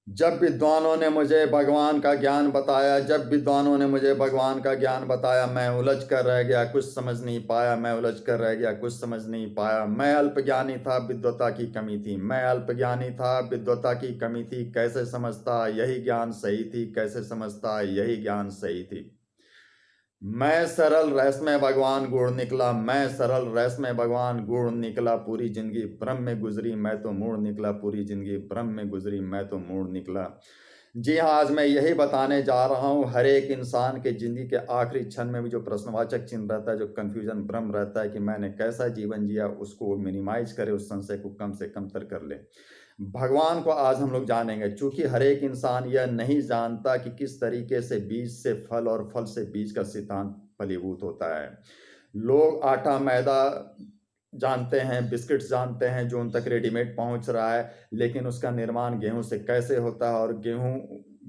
जब विद्वानों ने मुझे भगवान का ज्ञान बताया, जब विद्वानों ने मुझे भगवान का ज्ञान बताया, मैं उलझ कर रह गया, कुछ समझ नहीं पाया, मैं उलझ कर रह गया, कुछ समझ नहीं पाया। मैं अल्पज्ञानी था, विद्वता की कमी थी। मैं अल्पज्ञानी था, विद्वता की कमी थी। कैसे समझता यही ज्ञान सही थी, कैसे समझता यही ज्ञान सही थी। मैं सरल रहस्यमय भगवान गुण निकला, मैं सरल रहस्यमय भगवान गुण निकला। पूरी जिंदगी भ्रम में गुजरी, मैं तो मूड निकला। पूरी जिंदगी भ्रम में गुजरी, मैं तो मूड निकला। जी हाँ, आज मैं यही बताने जा रहा हूँ। हर एक इंसान के जिंदगी के आखिरी क्षण में भी जो प्रश्नवाचक चिन्ह रहता है, जो कंफ्यूजन भ्रम रहता है कि मैंने कैसा जीवन जिया, उसको वो मिनिमाइज करे, उस संशय को कम से कम तर कर ले। भगवान को आज हम लोग जानेंगे, चूंकि हर एक इंसान यह नहीं जानता कि किस तरीके से बीज से फल और फल से बीज का सिद्धांत फलीभूत होता है। लोग आटा मैदा जानते हैं, बिस्किट्स जानते हैं जो उन तक रेडीमेड पहुंच रहा है, लेकिन उसका निर्माण गेहूं से कैसे होता है और गेहूं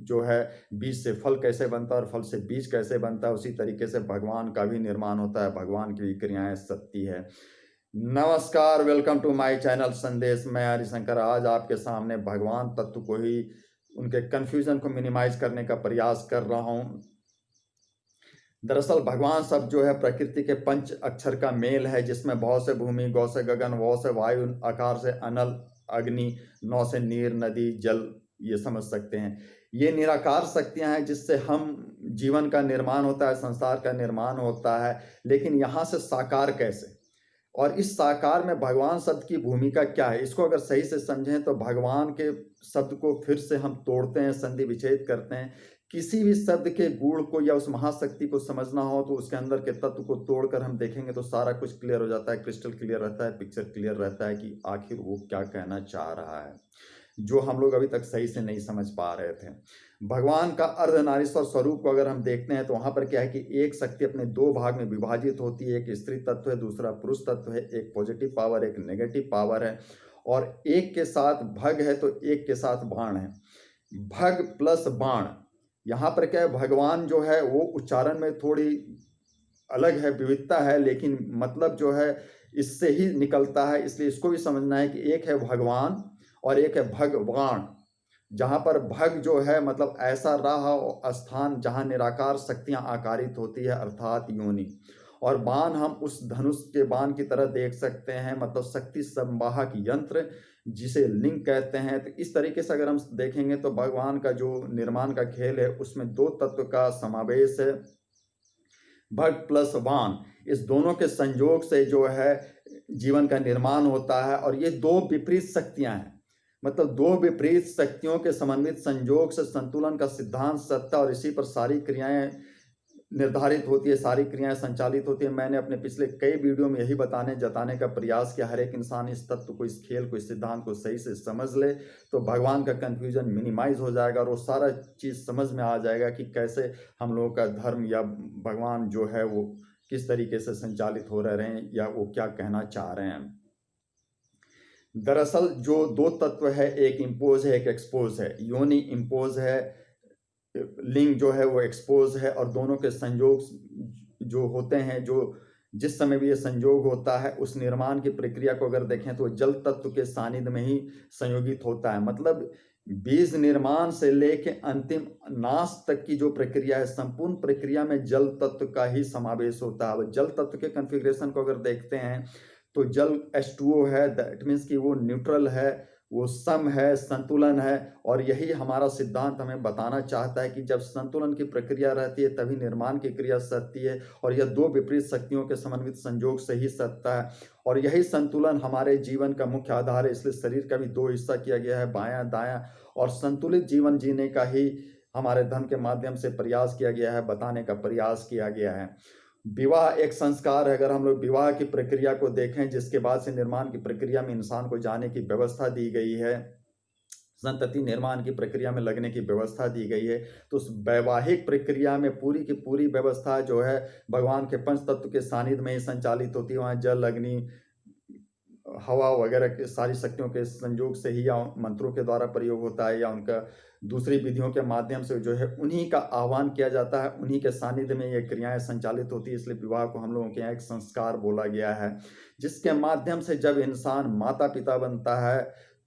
जो है बीज से फल कैसे बनता है और फल से बीज कैसे बनता है, उसी तरीके से भगवान का भी निर्माण होता है। भगवान की भी क्रियाएं सत्य है। नमस्कार, वेलकम टू माय चैनल संदेश। मैं हरिशंकर आज आपके सामने भगवान तत्व को ही, उनके कंफ्यूजन को मिनिमाइज करने का प्रयास कर रहा हूं। दरअसल भगवान शब्द जो है प्रकृति के पंच अक्षर का मेल है, जिसमें भौ से भूमि, गौ से गगन, वौ से वायु, आकार से अनल, अग्नि, नौ से नीर, नदी, जल, ये समझ सकते हैं। ये निराकार शक्तियां हैं जिससे हम जीवन का निर्माण होता है, संसार का निर्माण होता है। लेकिन यहाँ से साकार कैसे, और इस साकार में भगवान शब्द की भूमिका क्या है, इसको अगर सही से समझें तो भगवान के शब्द को फिर से हम तोड़ते हैं, संधि विच्छेद करते हैं। किसी भी शब्द के गुण को या उस महाशक्ति को समझना हो तो उसके अंदर के तत्व को तोड़कर हम देखेंगे तो सारा कुछ क्लियर हो जाता है, क्रिस्टल क्लियर रहता है, पिक्चर क्लियर रहता है कि आखिर वो क्या कहना चाह रहा है, जो हम लोग अभी तक सही से नहीं समझ पा रहे थे। भगवान का अर्धनारीश्वर स्वरूप को अगर हम देखते हैं तो वहां पर क्या है कि एक शक्ति अपने दो भाग में विभाजित होती है। एक स्त्री तत्व है, दूसरा पुरुष तत्व है। एक पॉजिटिव पावर, एक नेगेटिव पावर है। और एक के साथ भग है तो एक के साथ बाण है। भग प्लस बाण, यहाँ पर क्या है, भगवान जो है वो उच्चारण में थोड़ी अलग है, विविधता है, लेकिन मतलब जो है इससे ही निकलता है। इसलिए इसको भी समझना है कि एक है भगवान और एक है भगवान। जहाँ पर भग जो है मतलब ऐसा राह स्थान जहाँ निराकार शक्तियाँ आकारित होती है, अर्थात योनि। और बाण हम उस धनुष के बाण की तरह देख सकते हैं, मतलब शक्ति संवाहक यंत्र, जिसे लिंग कहते हैं। तो इस तरीके से अगर हम देखेंगे तो भगवान का जो निर्माण का खेल है उसमें दो तत्व का समावेश है, भग प्लस वान। इस दोनों के संयोग से जो है जीवन का निर्माण होता है। और ये दो विपरीत शक्तियां हैं, मतलब दो विपरीत शक्तियों के समन्वित संयोग से संतुलन का सिद्धांत सत्ता, और इसी पर सारी क्रियाएं निर्धारित होती है, सारी क्रियाएं संचालित होती है। मैंने अपने पिछले कई वीडियो में यही जताने का प्रयास किया, हर एक इंसान इस तत्व को, इस खेल को, इस सिद्धांत को सही से समझ ले तो भगवान का कंफ्यूजन मिनिमाइज हो जाएगा और वो सारा चीज़ समझ में आ जाएगा कि कैसे हम लोगों का धर्म या भगवान जो है वो किस तरीके से संचालित हो रहे हैं या वो क्या कहना चाह रहे हैं। दरअसल जो दो तत्व है, एक इम्पोज है, एक एक्सपोज है। योनि इम्पोज है, लिंग जो है वो एक्सपोज है। और दोनों के संयोग जो होते हैं, जो जिस समय भी ये संयोग होता है, उस निर्माण की प्रक्रिया को अगर देखें तो जल तत्व के सानिध्य में ही संयोगित होता है। मतलब बीज निर्माण से लेके अंतिम नाश तक की जो प्रक्रिया है, संपूर्ण प्रक्रिया में जल तत्व का ही समावेश होता है। जल तत्व के कॉन्फ़िगरेशन को अगर देखते हैं तो जल H2O है, दैट मीन्स कि वो न्यूट्रल है, वो सम है, संतुलन है। और यही हमारा सिद्धांत हमें बताना चाहता है कि जब संतुलन की प्रक्रिया रहती है तभी निर्माण की क्रिया सत्य है। और यह दो विपरीत शक्तियों के समन्वित संयोग से ही सत्ता है। और यही संतुलन हमारे जीवन का मुख्य आधार है। इसलिए शरीर का भी दो हिस्सा किया गया है, बायां दायां। और संतुलित जीवन जीने का ही हमारे धर्म के माध्यम से प्रयास किया गया है, बताने का प्रयास किया गया है। विवाह एक संस्कार है। अगर हम लोग विवाह की प्रक्रिया को देखें, जिसके बाद से निर्माण की प्रक्रिया में इंसान को जाने की व्यवस्था दी गई है, संतति निर्माण की प्रक्रिया में लगने की व्यवस्था दी गई है, तो उस वैवाहिक प्रक्रिया में पूरी की पूरी व्यवस्था जो है भगवान के पंच तत्व के सानिध्य में ही संचालित होती है। वहाँ जल, अग्नि, हवा वगैरह के सारी शक्तियों के संयोग से ही या मंत्रों के द्वारा प्रयोग होता है या उनका दूसरी विधियों के माध्यम से जो है उन्हीं का आह्वान किया जाता है, उन्हीं के सानिध्य में ये क्रियाएं संचालित होती है। इसलिए विवाह को हम लोगों के यहाँ एक संस्कार बोला गया है, जिसके माध्यम से जब इंसान माता पिता बनता है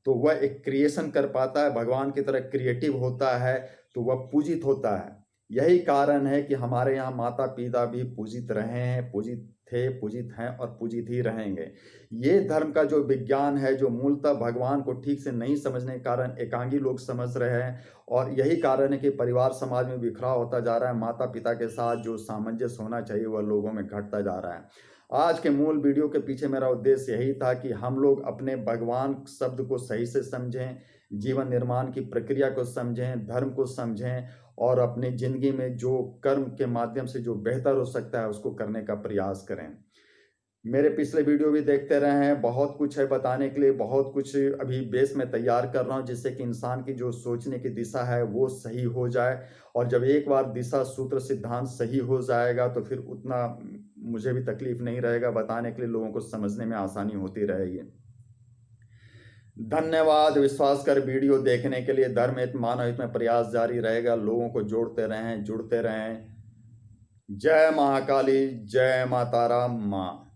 तो वह एक क्रिएशन कर पाता है, भगवान की तरह क्रिएटिव होता है, तो वह पूजित होता है। यही कारण है कि हमारे यहाँ माता पिता भी पूजित रहे हैं, पूजित थे, पूजित हैं और पूजित ही रहेंगे। ये धर्म का जो विज्ञान है, जो मूलतः भगवान को ठीक से नहीं समझने के कारण एकांगी लोग समझ रहे हैं, और यही कारण है कि परिवार समाज में बिखराव होता जा रहा है। माता पिता के साथ जो सामंजस्य होना चाहिए वह लोगों में घटता जा रहा है। आज के मूल वीडियो के पीछे मेरा उद्देश्य यही था कि हम लोग अपने भगवान शब्द को सही से समझें, जीवन निर्माण की प्रक्रिया को समझें, धर्म को समझें, और अपनी ज़िंदगी में जो कर्म के माध्यम से जो बेहतर हो सकता है उसको करने का प्रयास करें। मेरे पिछले वीडियो भी देखते रहे हैं, बहुत कुछ है बताने के लिए, बहुत कुछ अभी बेस में तैयार कर रहा हूँ जिससे कि इंसान की जो सोचने की दिशा है वो सही हो जाए। और जब एक बार दिशा, सूत्र, सिद्धांत सही हो जाएगा तो फिर उतना मुझे भी तकलीफ नहीं रहेगा, बताने के लिए लोगों को समझने में आसानी होती रहेगी। धन्यवाद विश्वास कर वीडियो देखने के लिए। धर्म हित मानव हित में प्रयास जारी रहेगा। लोगों को जोड़ते रहें, जुड़ते रहें। जय महाकाली, जय माता राम माँ।